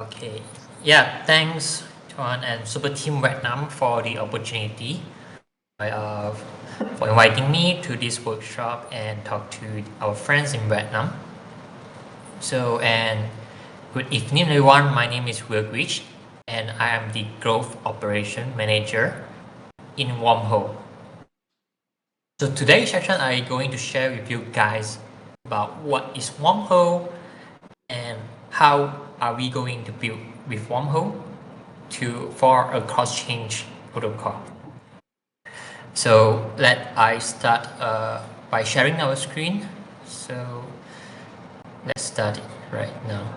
Okay. Yeah, thanks, John and Super Team Vietnam for the opportunity, uh, for inviting me to this workshop and talk to our friends in Vietnam. And good evening, everyone. My name is Wilguish, and I am the Growth Operation Manager in Wormhole. So today's session, I'm going to share with you guys about what is Wormhole and how are we going to build with Wormhole for a cross-change protocol. So let I start by sharing our screen. So let's start it right now.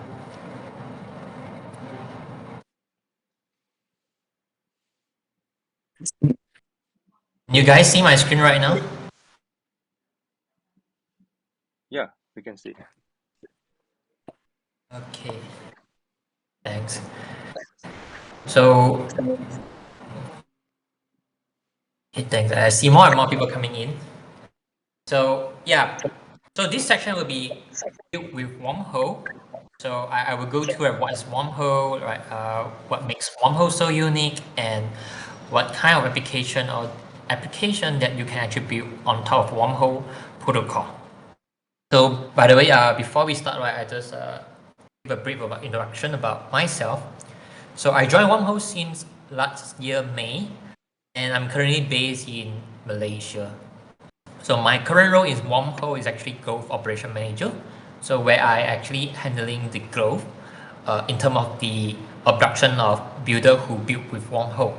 You guys see my screen right now? Yeah, we can see. Okay, thanks. So, okay, thanks. I see more and more people coming in. So yeah, so this section will be built with Wormhole. So I will go through what is Wormhole, right? What makes Wormhole so unique, and what kind of application that you can actually build on top of Wormhole protocol. So by the way, before we start, right, I just give a brief introduction about myself. So I joined Wormhole since last year May, and I'm currently based in Malaysia. So my current role in Wormhole is actually Growth Operation Manager. So where I actually handling the growth in terms of the abduction of builder who built with Wormhole.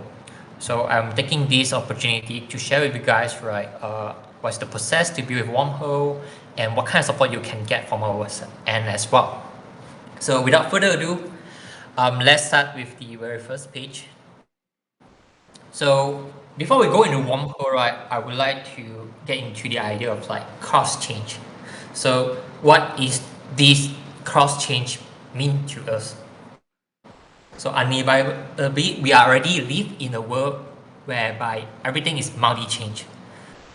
So I'm taking this opportunity to share with you guys, right, what's the process to build with Wormhole and what kind of support you can get from our end as well. So without further ado, let's start with the very first page. So before we go into Wormhole, right, I would like to get into the idea of like cross change. So what is this cross change mean to us? So inevitably, we already live in a world whereby everything is multi-change.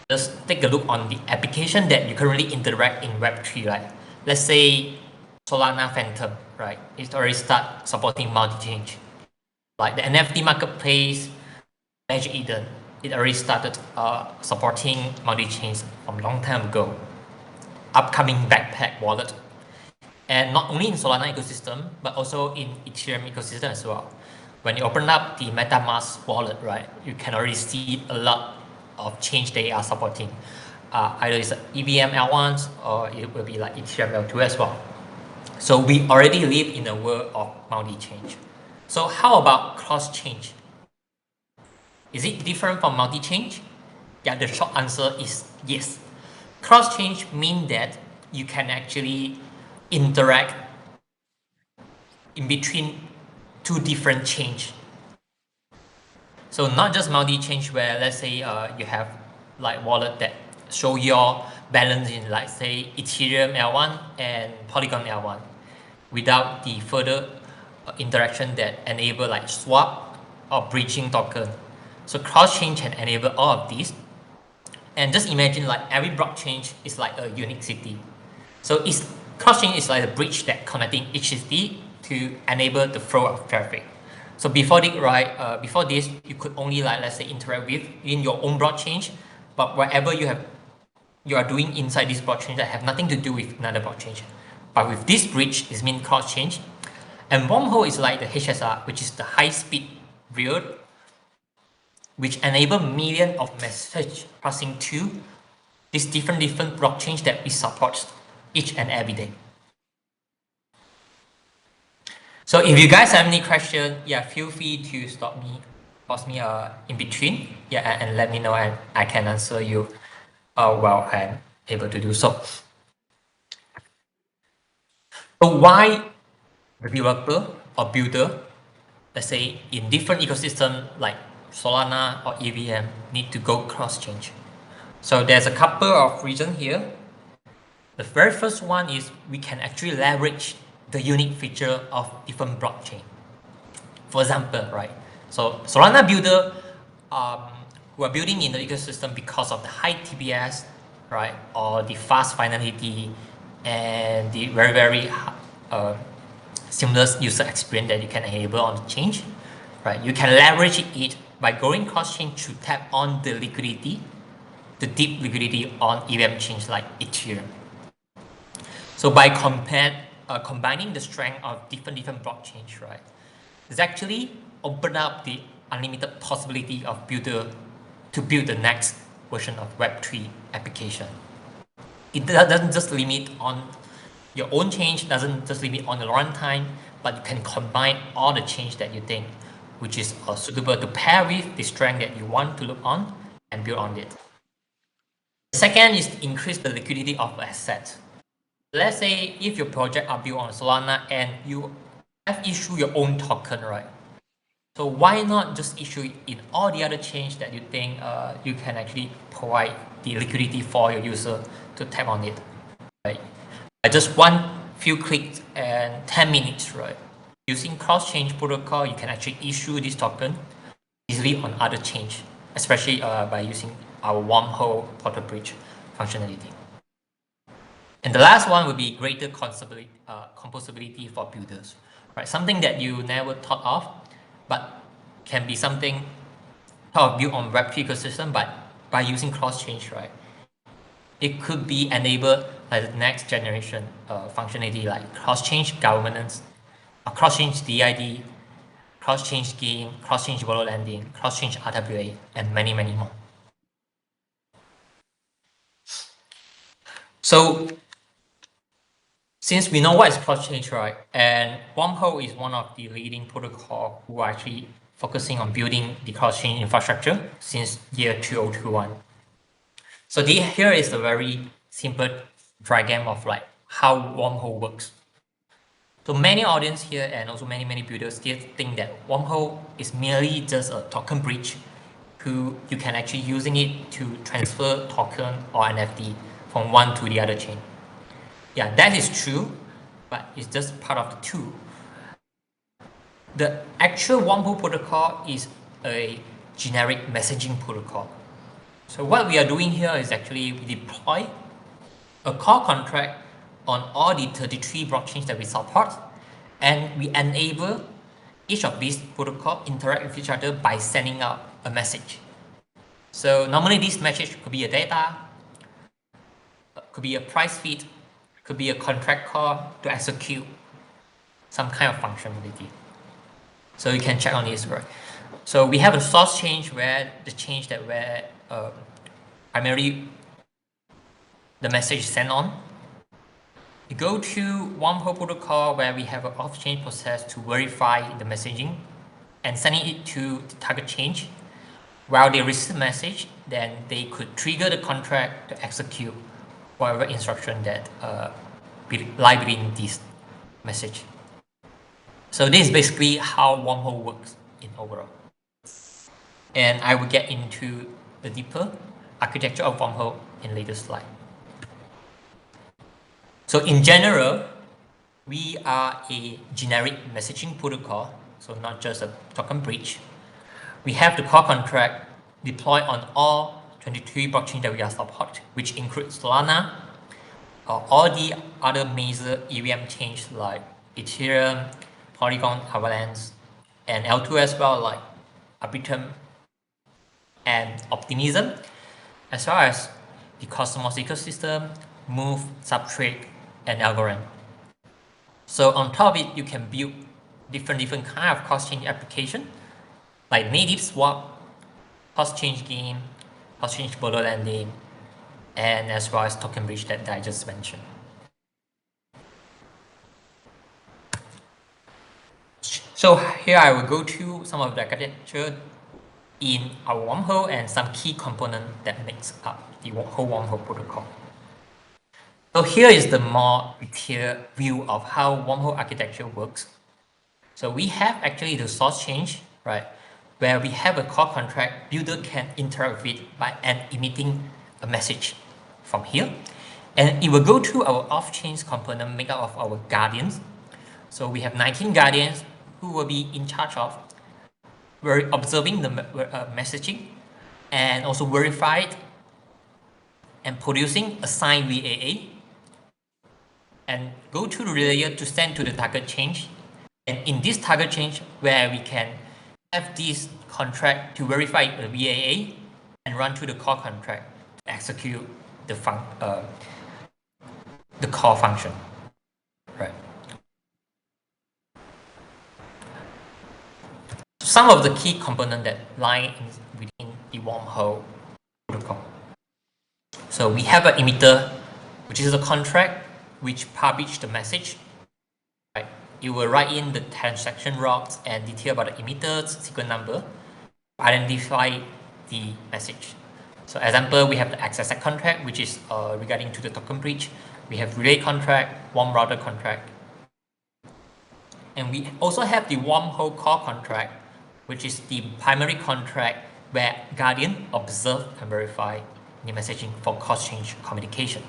Just take a look on the application that you currently interact in Web3, right? Let's say Solana Phantom, right? It already start supporting multi-change. Like the NFT marketplace, Magic Eden, it already started supporting multi-chains from long time ago. Upcoming backpack wallet, and not only in Solana ecosystem, but also in Ethereum ecosystem as well. When you open up the MetaMask wallet, right, you can already see a lot of change they are supporting. Either it's EVM L1s or it will be like Ethereum L2 as well. So we already live in a world of multi-change. So how about cross-change? Is it different from multi-change? Yeah, the short answer is yes. Cross-change means that you can actually interact in between two different change. So not just multi-change where let's say you have like wallet that show your balance in like say Ethereum L1 and Polygon L1 without the further interaction that enable like swap or bridging token. So cross-chain can enable all of these. And just imagine like every blockchain is like a unique city. So cross-chain is like a bridge that connecting each city to enable the flow of traffic. So before this, you could only like let's say interact with in your own blockchain, but whatever you are doing inside this blockchain that have nothing to do with another blockchain. But with this bridge, it means cross-chain. And Wormhole is like the HSR, which is the high-speed rail, which enable millions of messages passing to these different blockchains that we support each and every day. So if you guys have any question, yeah, feel free to pause me in between, yeah, and let me know, and I can answer you while I'm able to do so. So why the developer or builder, let's say in different ecosystem like Solana or EVM, need to go cross-change? So there's a couple of reasons here. The very first one is we can actually leverage the unique feature of different blockchain. For example, right? So Solana builder who are building in the ecosystem because of the high TPS, right, or the fast finality and the very seamless user experience that you can enable on the change, right? You can leverage it by going cross-change to tap on the liquidity, the deep liquidity on EVM change like Ethereum. So by combining the strength of different blockchains, right, it's actually opened up the unlimited possibility of to build the next version of Web3 application. It doesn't just limit on your own change, doesn't just limit on the runtime, but you can combine all the change that you think which is suitable to pair with the strength that you want to look on and build on it. The second is to increase the liquidity of assets. Let's say if your project are built on Solana and you have issued your own token, right? So why not just issue it in all the other chains that you think you can actually provide the liquidity for your user to tap on it, right? By just one few clicks and 10 minutes, right? Using cross-chain protocol, you can actually issue this token easily on other chains, especially by using our Wormhole portal bridge functionality. And the last one would be greater composability for builders, right? Something that you never thought of, but can be something built on Web3 ecosystem, but by using cross-change, right? It could be enabled by the next generation functionality like cross-change governance, cross-change DID, cross-change game, cross-change borrow lending, cross-change RWA, and many more. So since we know what is cross-change, right, and Wormhole is one of the leading protocol who are actually focusing on building the cross-chain infrastructure since year 2021. So here is a very simple diagram of like how Wormhole works. So many audience here and also many builders still think that Wormhole is merely just a token bridge who you can actually using it to transfer token or NFT from one to the other chain. Yeah, that is true, but it's just part of the tool. The actual Wormhole protocol is a generic messaging protocol. So what we are doing here is actually we deploy a core contract on all the 33 blockchains that we support, and we enable each of these protocols interact with each other by sending out a message. So normally this message could be a data, could be a price feed, could be a contract call to execute some kind of functionality. So you can check on this, right? So we have a source change where the change that where primarily the message is sent on. You go to Wormhole protocol where we have an off-chain process to verify the messaging and sending it to the target change. While they receive the message, then they could trigger the contract to execute whatever instruction that lie within this message. So this is basically how Wormhole works in overall. And I will get into the deeper architecture of Wormhole in later slide. So in general, we are a generic messaging protocol, so not just a token bridge. We have the core contract deployed on all 23 blockchains that we are support, which includes Solana, all the other major EVM chains like Ethereum, Polygon, Avalanche, and L2 as well, like Arbitrum and Optimism, as well as the Cosmos ecosystem, Move, Substrate, and Algorand. So on top of it, you can build different kind of cross-chain application like native swap, cross-chain game, cross-chain borrow lending, and as well as token bridge that I just mentioned. So here I will go through some of the architecture in our Wormhole and some key components that makes up the whole Wormhole protocol. So here is the more detailed view of how Wormhole architecture works. So we have actually the source change, right, where we have a core contract builder can interact with by emitting a message from here, and it will go to our off-chain component made up of our guardians. So we have 19 guardians who will be in charge of observing the messaging and also verify it and producing a signed VAA and go to the layer to send to the target change And in this target change, where we can have this contract to verify the VAA and run through the core contract to execute the core function, right? Some of the key components that lie within the wormhole protocol. So we have an emitter, which is a contract which publish the message. Right? You will write in the transaction logs and detail about the emitter's sequence number, identify the message. So example, we have the XSX contract, which is regarding to the token bridge. We have relay contract, worm router contract. And we also have the wormhole core contract, which is the primary contract where Guardian observe and verify the messaging for cross change communication.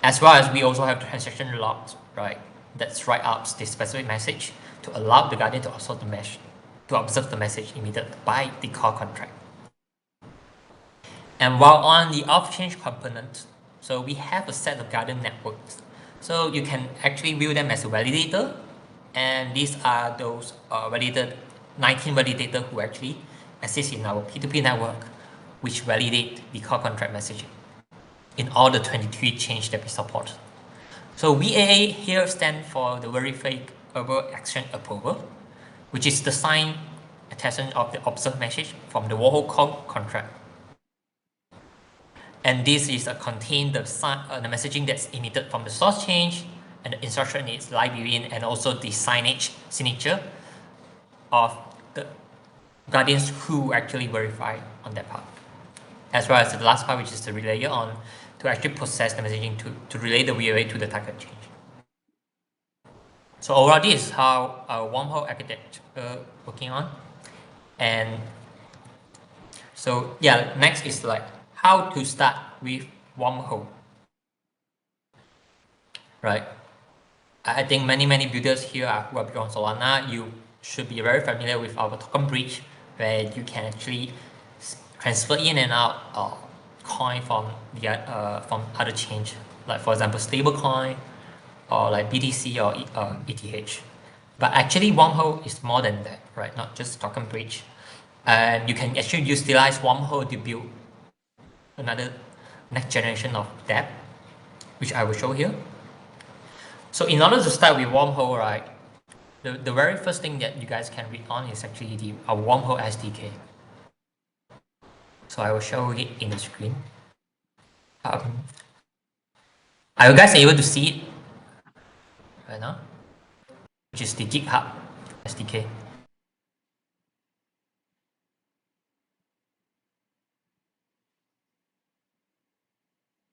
As well as we also have transaction logs, right? That write up the specific message to allow the Guardian to observe the message emitted by the core contract. And while on the off-change component, so we have a set of Guardian networks. So you can actually view them as a validator, and these are those 19 validators who actually exist in our P2P network, which validate the core contract messaging in all the 23 change that we support. So VAA here stands for the Verifiable Action Approval, which is the signed attestation of the observed message from the wormhole core contract. And this is contain the messaging that's emitted from the source change, and the instruction is librarian, and also the signature of the guardians who actually verify on that part. As well as the last part, which is the relayer on to actually process the messaging to relay the VOA to the target change. So overall, this is how our wormhole architecture working on. And so yeah, next is like how to start with wormhole. Right. I think many builders here who are on Solana, you should be very familiar with our token bridge, where you can actually transfer in and out coin from other change, like for example stablecoin or like BTC or ETH. But actually wormhole is more than that, right? Not just token bridge. And you can actually utilize wormhole to build another next generation of dApp, which I will show here. So in order to start with wormhole, right, the very first thing that you guys can read on is actually our Wormhole SDK. So I will show it in the screen. Are you guys able to see it right now? Which is the GitHub SDK.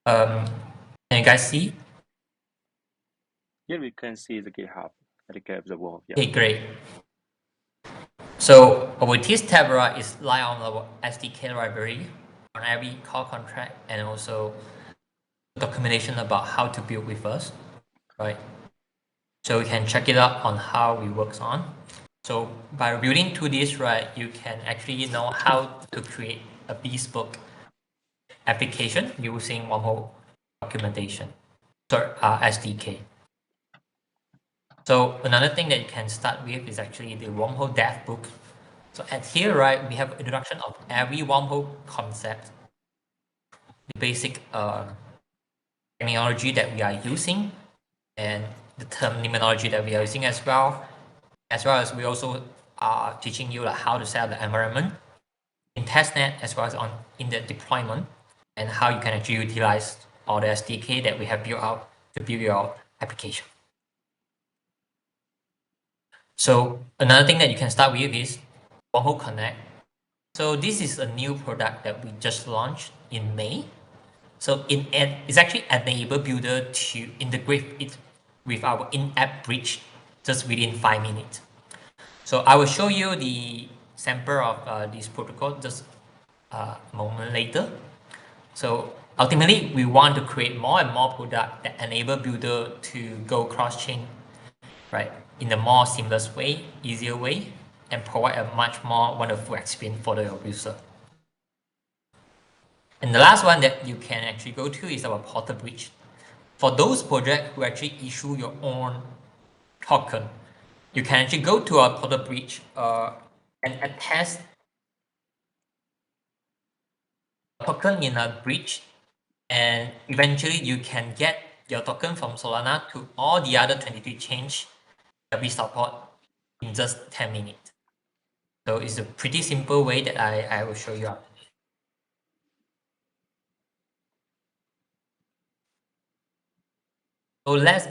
Can you guys see? Yeah, we can see the GitHub SDK of the world. Yeah. Okay, great. So our this tab right is lie on our SDK library on every core contract, and also documentation about how to build with us, right? So you can check it out on how it works on. So by building to this, right, you can actually know how to create a bespoke application using Wormhole documentation, so SDK. So another thing that you can start with is actually the Wormhole dev book. So at here, right, we have introduction of every Wormhole concept, the basic terminology that we are using, and the terminology that we are using as well as we also are teaching you like how to set up the environment in testnet, as well as in the deployment, and how you can actually utilize all the SDK that we have built out to build your application. So another thing that you can start with is Wormhole Connect. So this is a new product that we just launched in May. So it's actually enable builder to integrate it with our in-app bridge just within 5 minutes. So I will show you the sample of this protocol just a moment later. So ultimately, we want to create more and more products that enable builder to go cross-chain, right, in a more seamless way, easier way, and provide a much more wonderful experience for the user. And the last one that you can actually go to is our portal bridge. For those projects who actually issue your own token, you can actually go to our portal bridge and attach token in a bridge, and eventually you can get your token from Solana to all the other 23 chains that we support in just 10 minutes. So it's a pretty simple way that I will show you. So let's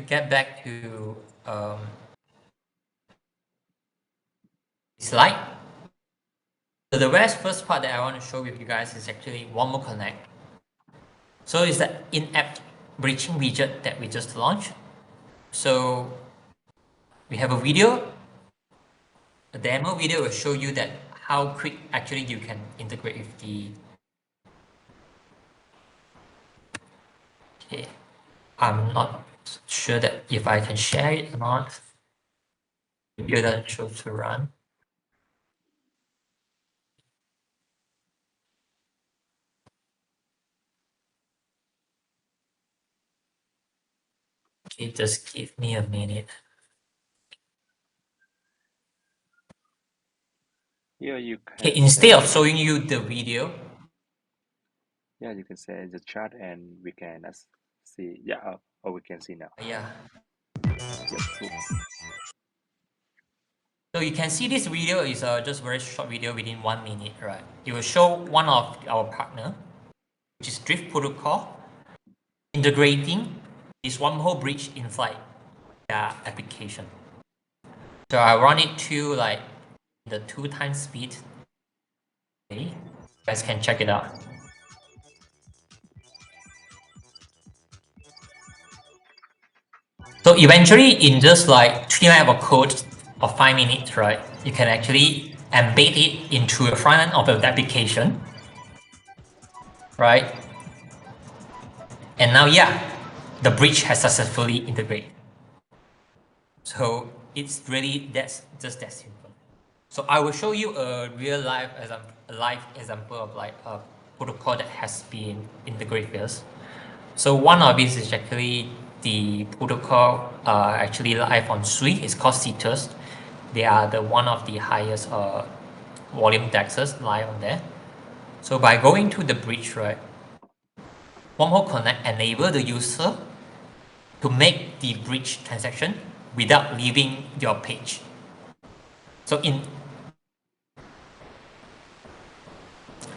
get back to slide. So the very first part that I want to show with you guys is actually Wormhole Connect. So it's the in-app bridging widget that we just launched. So we have a video. A demo video will show you that how quick actually you can integrate with the. Okay, I'm not sure that if I can share it or not. The video doesn't show to run. Okay, just give me a minute. Here you Okay, can instead of say, showing you the video, yeah, you can say the chat and we can see, yeah, oh, we can see now. yeah. Yep, cool. So you can see this video is just very short video within 1 minute, right? It will show one of our partner, which is Drift Protocol, integrating this wormhole bridge inside their application. So I run it to like the 2x speed. Okay, you guys can check it out. So eventually, in just like 3 lines of code of 5 minutes, right, you can actually embed it into the front end of the application, right? And now, yeah, the bridge has successfully integrated. So it's really just that simple. So I will show you a real life example of like a protocol that has been integrated with us. So one of these is actually the protocol actually live on Sui. It's called Citrus. They are the one of the highest volume dexes live on there. So by going to the bridge, right, Wormhole Connect enable the user to make the bridge transaction without leaving your page. So in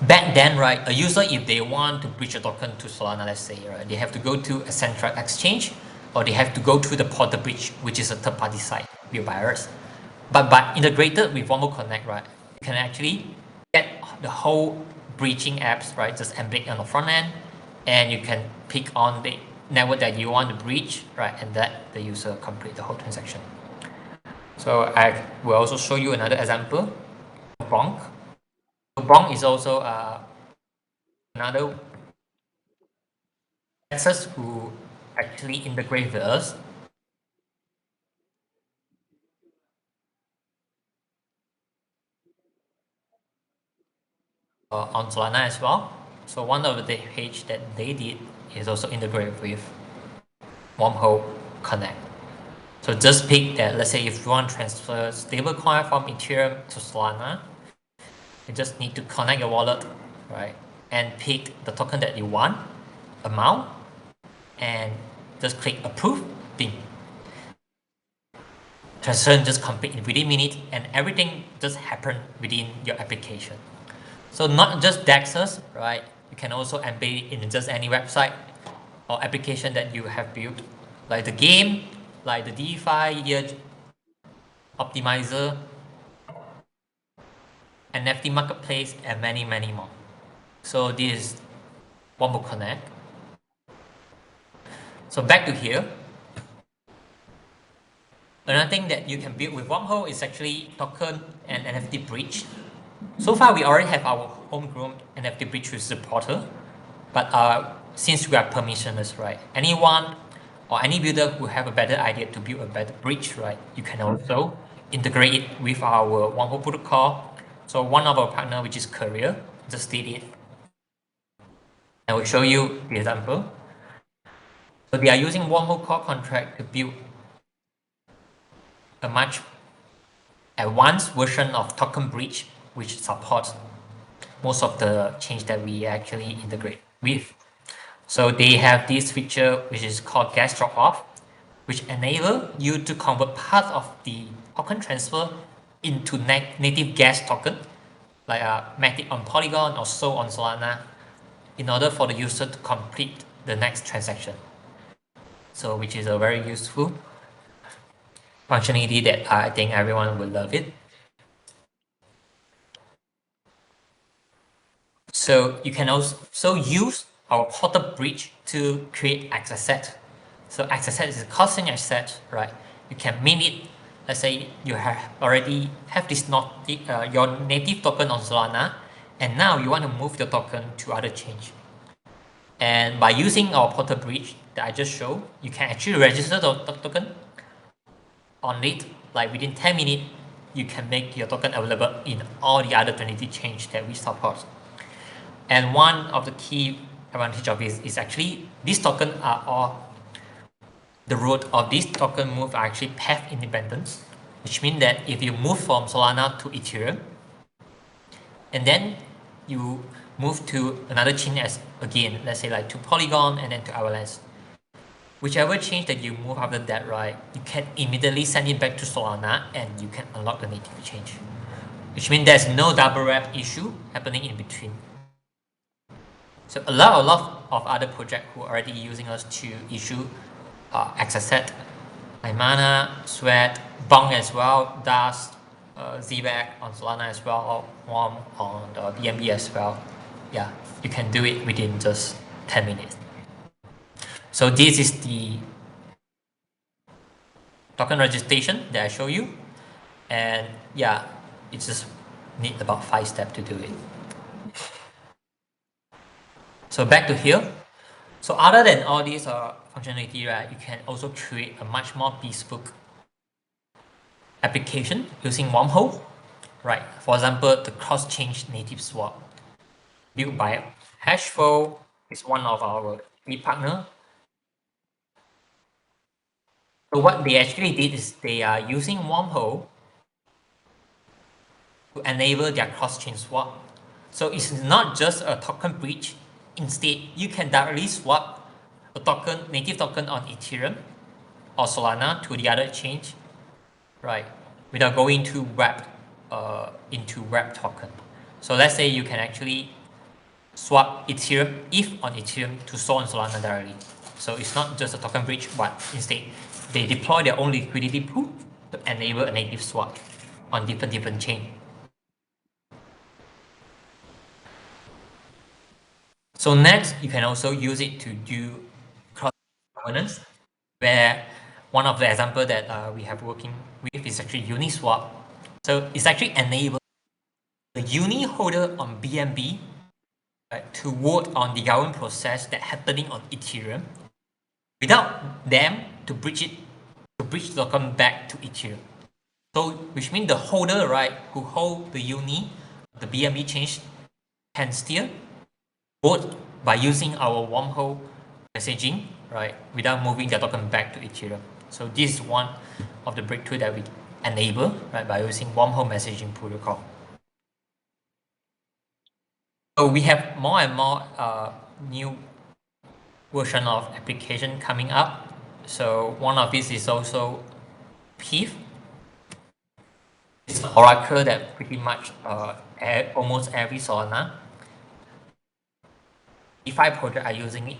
back then, right, a user, if they want to bridge a token to Solana, let's say, right, they have to go to a central exchange, or they have to go to the portal bridge, which is a third-party site built by us. But by integrated with Wormhole Connect, right, you can actually get the whole bridging apps, right, just embed on the front end, and you can pick on the network that you want to bridge, right, and let the user complete the whole transaction. So I will also show you another example, Bronc. Bronc is also another access who actually integrate with us. On Solana as well. So one of the page that they did is also integrate with Wormhole Connect. So just pick that, let's say if you want to transfer stablecoin from Ethereum to Solana, you just need to connect your wallet, right? And pick the token that you want, amount, and just click approve, bing. Transaction just complete within minutes, and everything just happen within your application. So not just DEXs, right? You can also embed it in just any website or application that you have built, like the game, like the DeFi year optimizer, NFT marketplace, and many, many more. So this is Wormhole Connect. So back to here. Another thing that you can build with Wormhole is actually token and NFT bridge. So far, we already have our homegrown NFT bridge with supporter, but since we are permissionless, right? Anyone or any builder who have a better idea to build a better bridge, right? You can also integrate it with our Wormhole protocol. So one of our partner, which is Career, just did it. I will show you the example. So they are using Wormhole core contract to build a much advanced version of token bridge, which supports most of the change that we actually integrate with. So they have this feature which is called gas drop off, which enable you to convert part of the token transfer into native gas token, like Matic on Polygon or so on Solana, in order for the user to complete the next transaction. So which is a very useful functionality that I think everyone will love it. So you can also use our portal bridge to create access set. So access set is a costing asset, right? You can mint it. Let's say you already have this your native token on Solana, and now you want to move your token to other chains. And by using our portal bridge that I just showed, you can actually register the token on it. Like within 10 minutes, you can make your token available in all the other 20 chains that we support. And one of the key advantage of this is actually these tokens are all, the root of this token move are actually path independent, which means that if you move from Solana to Ethereum, and then you move to another chain as again, let's say like to Polygon and then to Avalanche, whichever change that you move after that, right, you can immediately send it back to Solana and you can unlock the native change, which means there's no double wrap issue happening in between. So a lot of other projects who are already using us to issue access set, like Mana, Sweat, Bong as well, Dust, ZBack on Solana as well, Worm on the BNB as well. Yeah, you can do it within just 10 minutes. So this is the token registration that I show you. And yeah, it just need about 5 steps to do it. So back to here. So other than all these functionality, right, you can also create a much more bespoke application using Wormhole, right? For example, the cross-chain native swap built by Hashflow is one of our key partner. So what they actually did is they are using Wormhole to enable their cross-chain swap. So it's not just a token bridge. Instead, you can directly swap a token, native token on Ethereum or Solana to the other exchange, right? Without going to wrap into wrap token. So let's say you can actually swap Ethereum ETH on Ethereum to Sol on Solana directly. So it's not just a token bridge, but instead they deploy their own liquidity pool to enable a native swap on different chains. So next, you can also use it to do cross governance, where one of the example that we have working with is actually Uniswap. So it's actually enable the uni holder on BNB, right, to vote on the government process that happening on Ethereum without them to bridge the token back to Ethereum. So which means the holder, right, who hold the uni, the BNB change, can still vote by using our Wormhole messaging, right, without moving the token back to Ethereum. So this is one of the breakthrough that we enable, right, by using Wormhole messaging protocol. So we have more and more new version of application coming up. So one of these is also PIF. It's an oracle that pretty much almost every Solana DeFi project are using it.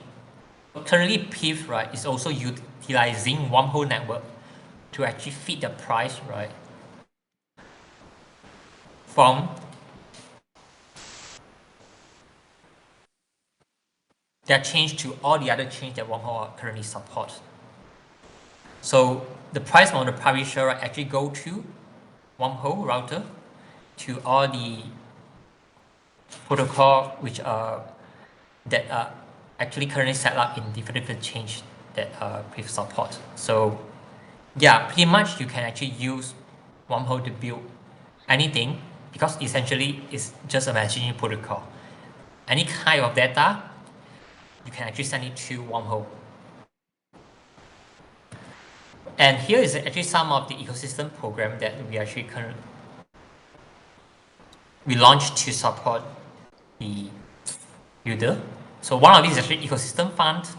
Currently, PIF, right, is also utilizing Wormhole network to actually feed the price, right, from their change to all the other chains that Wormhole currently supports. So the price from the publisher, right, actually go to Wormhole router to all the protocol which are that are actually currently set up in different chains that PIF support. So yeah, pretty much you can actually use Wormhole to build anything, because essentially it's just a messaging protocol. Any kind of data, you can actually send it to Wormhole. And here is actually some of the ecosystem program that we actually we launched to support the builder. So one of these is actually ecosystem fund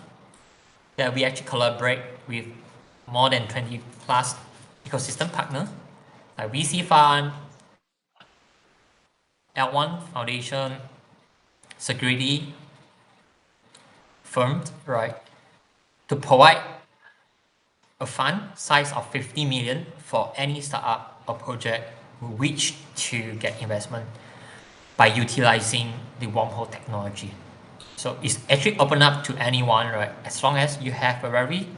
that we actually collaborate with more than 20 plus ecosystem partners like VC Fund, L1 Foundation, security firms, right, to provide a fund size of 50 million for any startup or project who wish to get investment by utilizing the wormhole technology. So it's actually open up to anyone, right? As long as you have a very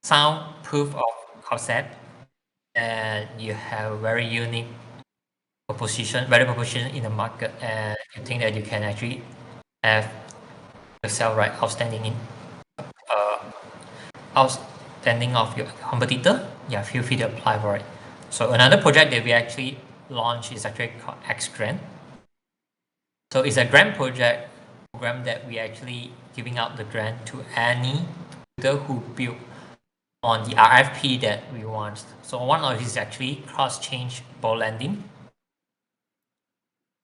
sound proof of concept and you have a very unique value proposition in the market, and you think that you can actually have yourself right outstanding of your competitor, yeah, feel free to apply for it. So another project that we actually launched is actually called X Grant. So it's a grant program that we actually giving out the grant to any builder who build on the RFP that we want. So one of it is actually cross-change ball landing.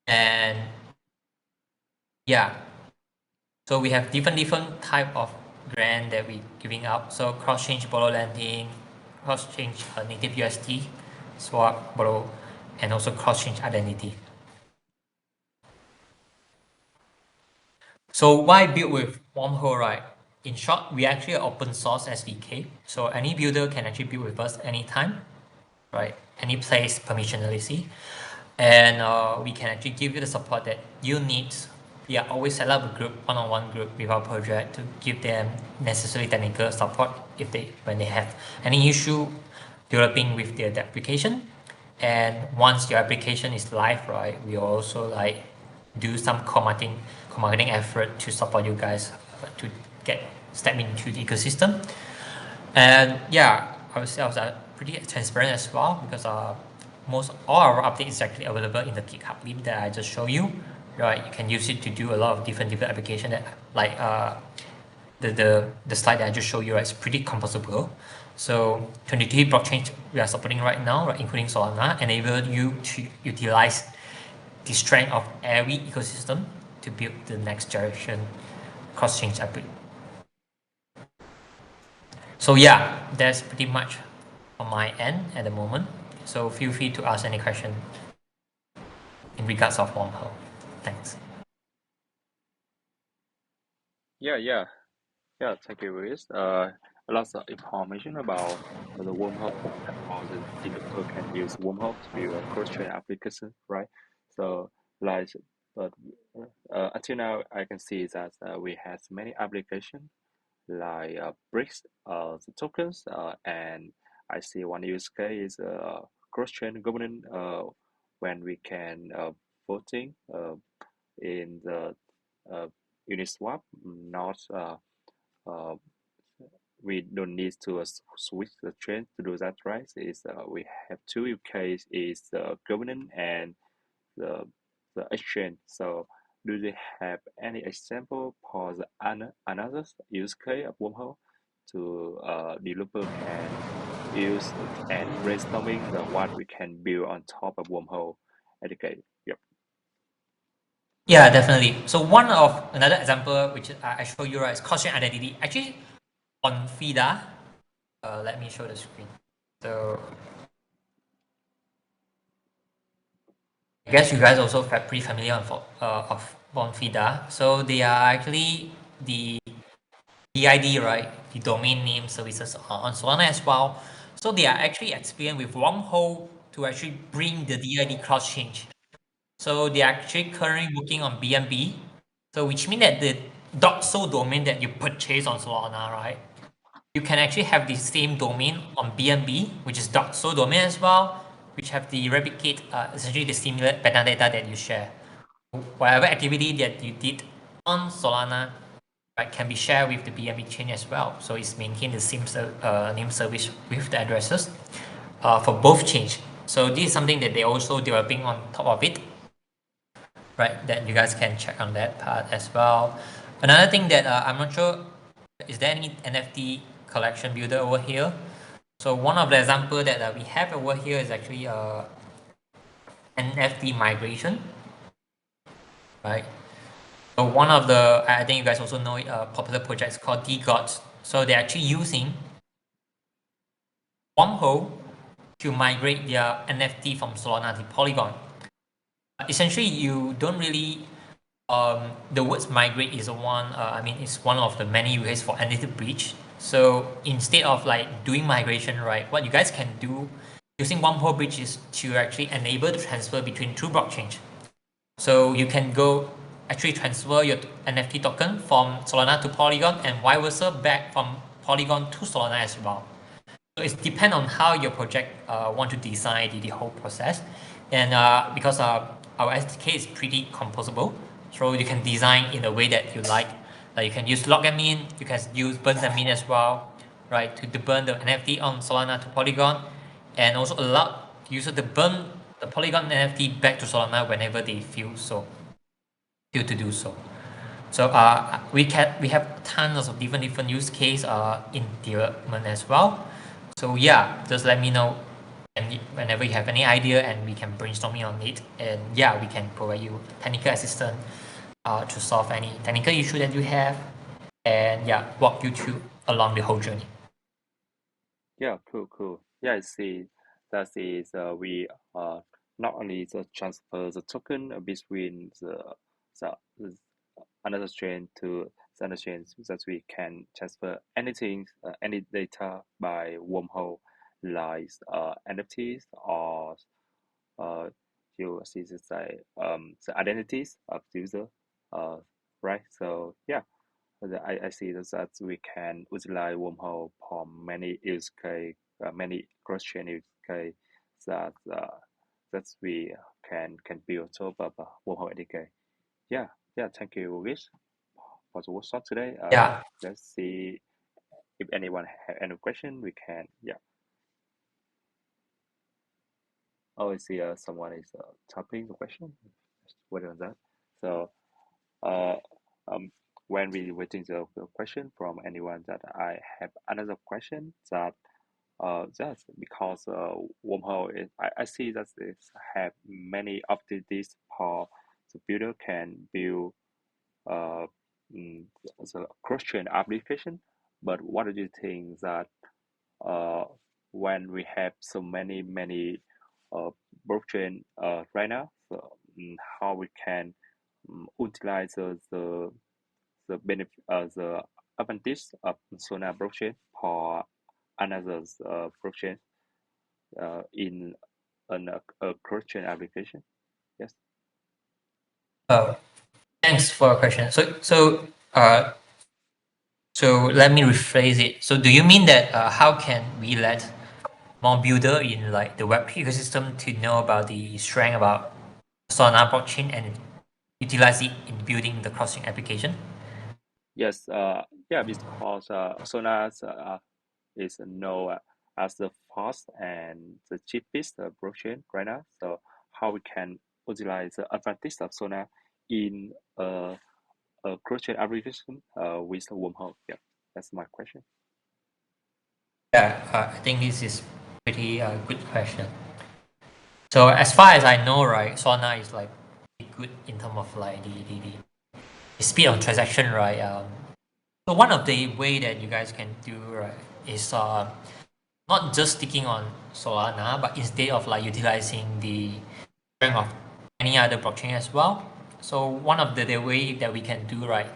And yeah, so we have different type of grant that we giving out. So cross-change borrow lending, cross-change native USD, swap, borrow, and also cross-change identity. So why build with Wormhole, right? In short, we actually open source SDK. So any builder can actually build with us anytime, right? Any place permissionlessly. And we can actually give you the support that you need. We are always set up a group, one-on-one group with our project to give them necessary technical support when they have any issue developing with their application. And once your application is live, right, we also like do some co-marketing effort to support you guys to step into the ecosystem. And yeah, ourselves are pretty transparent as well because most all our updates is actually available in the GitHub link that I just showed you. Right, you can use it to do a lot of different applications that like the slide that I just showed you, right, is pretty composable. So 23 blockchains we are supporting right now, right, including Solana, enable you to utilize the strength of every ecosystem to build the next generation cross-chain app. So yeah, that's pretty much on my end at the moment. So feel free to ask any question in regards of Wormhole. Thanks. Yeah. Thank you, Chris. Lots of information about the wormhole and how the developer can use wormhole to build a cross-chain application, right? So, like, but until now, I can see that we have many applications like bricks, the tokens, and I see one use case is cross-chain governance when we can voting in the uh, Uniswap, not uh, we don't need to switch the chain to do that, right? Is we have two use case is the governance and the exchange. So do they have any example for the another use case of wormhole to developer can use and brainstorming the what we can build on top of wormhole educate. Yep. Yeah, definitely. So one of another example which I show you, right, is cross-chain identity. Actually, on FIDA, let me show the screen. So I guess you guys also pretty familiar of Bonfida. So they are actually the DID, right? The domain name services on Solana as well. So they are actually experienced with Wormhole to actually bring the DID cross change. So they are actually currently working on BNB. So which means that the .so domain that you purchase on Solana, right? You can actually have the same domain on BNB, which is .so domain as well, which have the replicate, essentially the similar metadata that you share. Whatever activity that you did on Solana, right, can be shared with the BNB chain as well. So it's maintain the same name service with the addresses for both chains. So this is something that they're also developing on top of it, right? That you guys can check on that part as well. Another thing that I'm not sure is there any NFT collection builder over here? So one of the example that we have over here is actually NFT migration, right? So one of the, I think you guys also know it, popular projects called DGods. So they're actually using Wormhole to migrate their NFT from Solana to Polygon. Essentially, you don't really, the words migrate is it's one of the many ways for entity breach. So instead of like doing migration, right, what you guys can do using Wormhole bridge is to actually enable the transfer between two blockchains. So you can go actually transfer your NFT token from Solana to Polygon and vice versa back from Polygon to Solana as well. So it depends on how your project want to design the whole process. And because our SDK is pretty composable, so you can design in a way that you like. You can use lock and min, you can use burn and min as well, right, to burn the NFT on Solana to Polygon, and also allow user to burn the Polygon NFT back to Solana whenever they feel to do so. So we have tons of different use case in development as well. So yeah, just let me know whenever you have any idea, and we can brainstorming on it. And yeah, we can provide you technical assistance to solve any technical issue that you have, and yeah, walk you through along the whole journey. Yeah, cool. Yeah, I see. That is, we not only transfer the token between the another chain to the other chain, so that we can transfer anything, any data by wormhole, like NFTs or you see the identities of the user, uh, right? So yeah, I see that we can utilize wormhole for many use case, many cross-chain use case that that we can build on top of wormhole SDK. Yeah, yeah. Thank you, Wilguish, for the workshop today. Yeah. Let's see if anyone have any question. We can. Yeah. Oh, I see. Someone is typing the question. What on that? So, uh, um, when we waiting the question from anyone, that I have another question that that's because wormhole is, I see that it have many opportunities for the builder can build uh the cross-chain application. But what do you think that uh when we have so many uh blockchain right now, so how we can utilize the benefit, the advantage of Solana blockchain for another blockchain in a cross-chain application? Yes. Oh, thanks for your question. So let me rephrase it. So do you mean that how can we let more builder in like the web ecosystem to know about the strength about Solana blockchain and utilize it in building the cross-chain application? Yes. Yeah. Because Solana is known as the fast and the cheapest blockchain right now. So how we can utilize the advantage of Solana in a cross-chain application with a wormhole? Yeah, that's my question. Yeah, I think this is pretty good question. So as far as I know, right, Solana is like good in terms of like the speed of transaction, right? So one of the way that you guys can do right is not just sticking on Solana, but instead of like utilizing the strength of any other blockchain as well. So one of the way that we can do right,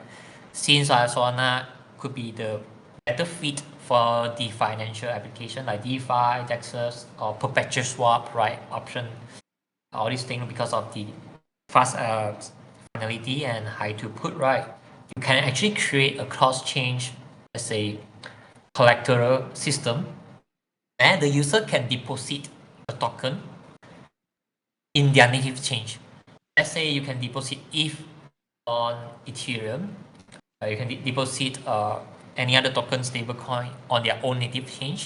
since Solana could be the better fit for the financial application like DeFi, Dexes, or perpetual swap, right? Option, all these things because of the fast finality and high throughput, right? You can actually create a cross-chain, let's say, collateral system, and the user can deposit a token in their native chain. Let's say you can deposit ETH on Ethereum. You can deposit any other token stablecoin on their own native chain,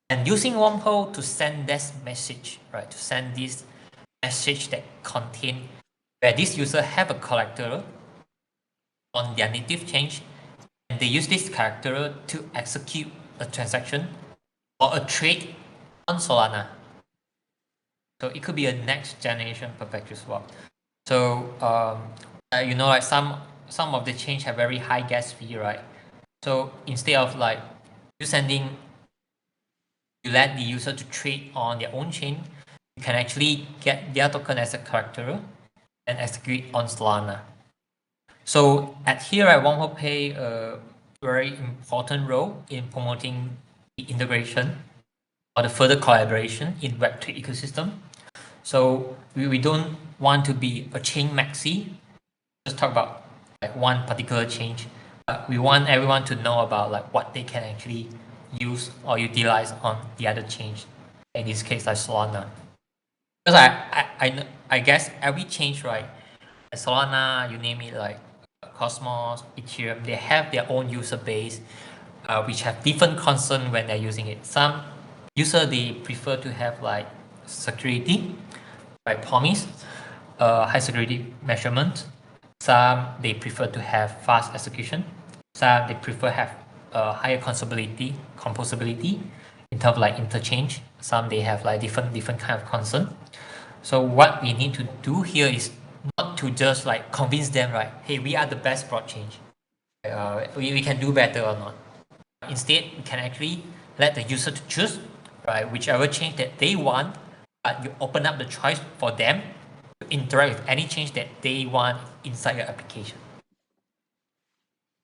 and using Wormhole to send this message, right? To send this message that contain where this user have a collateral on their native chain, And they use this character to execute a transaction or a trade on Solana. So it could be a next generation perpetual swap. So you know, like some of the chains have very high gas fee, right? So instead of like you let the user to trade on their own chain, you can actually get their token as a character and execute on Solana. So at here at Wormhole play a very important role in promoting the integration or the further collaboration in Web3 ecosystem. So we don't want to be a chain maxi, just talk about like one particular change. We want everyone to know about like what they can actually use or utilize on the other change. In this case, like Solana. Because I guess every change, right? Solana, you name it, like Cosmos, Ethereum, they have their own user base, which have different concern when they're using it. Some user they prefer to have like security, like promise, high security measurement. Some they prefer to have fast execution. Some they prefer have higher composability in terms of like interchange. Some they have like different kind of concern. So what we need to do here is not to just like convince them, right? Hey, we are the best broad change. We can do better or not. Instead, we can actually let the user to choose, right, whichever change that they want, but you open up the choice for them to interact with any change that they want inside your application.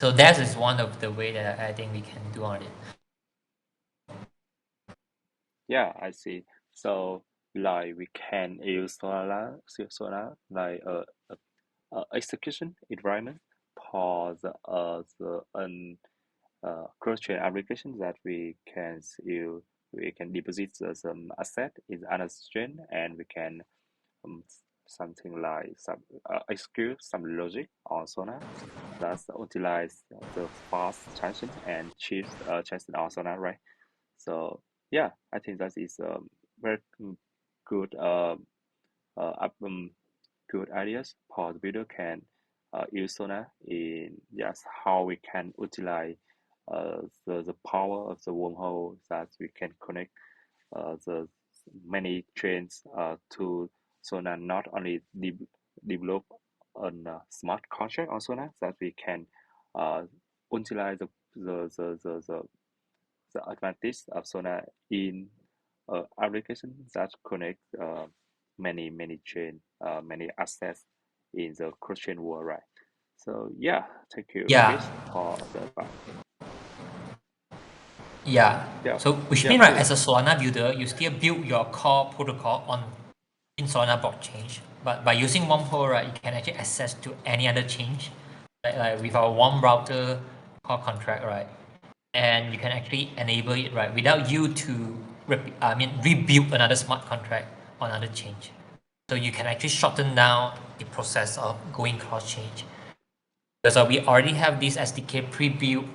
So that is one of the way that I think we can do on it. Yeah, I see. So like we can use Solana like a execution environment for the cross-chain application that we can deposit some asset in another chain, and we can um, something like execute some logic on Solana that utilize the fast transaction and cheap transaction on Solana, right? So yeah, I think that is very good uh, up, um, good ideas for the builder can use Solana in just how we can utilize the power of the wormhole that we can connect the many chains to Solana, not only develop a smart contract on Solana that we can uh, utilize the, the, the, the, the advantage of Solana in application that connect many chain, many assets in the cross-chain world, right? So yeah, thank you, Yeah, Chris, for the advice. yeah. Yeah, So which yeah, means right, cool. as a Solana builder, you still build your core protocol on in Solana blockchain. But by using Wormhole, right, you can actually access to any other change, like with our Worm router core contract, right? And you can actually enable it, right, without you to rebuild another smart contract on another change. So you can actually shorten down the process of going cross change. Because we already have this SDK pre-built,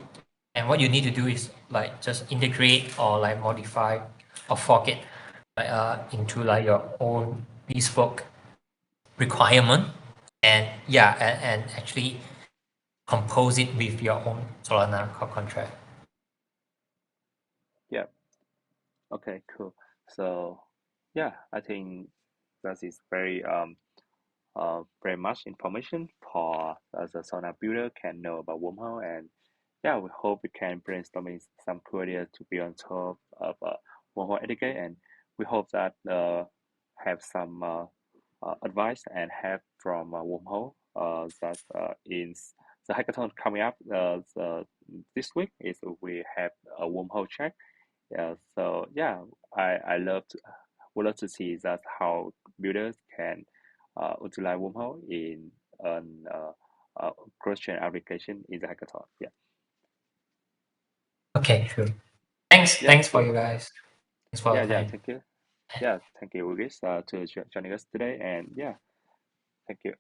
and what you need to do is like just integrate or like modify or fork it into like your own bespoke requirement, and yeah, and actually compose it with your own Solana core contract. Yeah, okay, cool. So yeah, I think that is very much information for as a Solana builder can know about Wormhole, and yeah, we hope we can brainstorming some cool ideas to be on top of Wormhole SDK, and we hope that have some advice and help from Wormhole that in the hackathon coming up this week is we have a Wormhole check. Yeah, so yeah, I would love to see that how builders can utilize Wormhole in an cross-chain application in the hackathon. Yeah, Okay, sure. Thanks, yeah, thanks for cool. you guys. Thanks for your Yeah, time. thank you. Yeah, thank you, Wilguish, to joining us today, and yeah, thank you.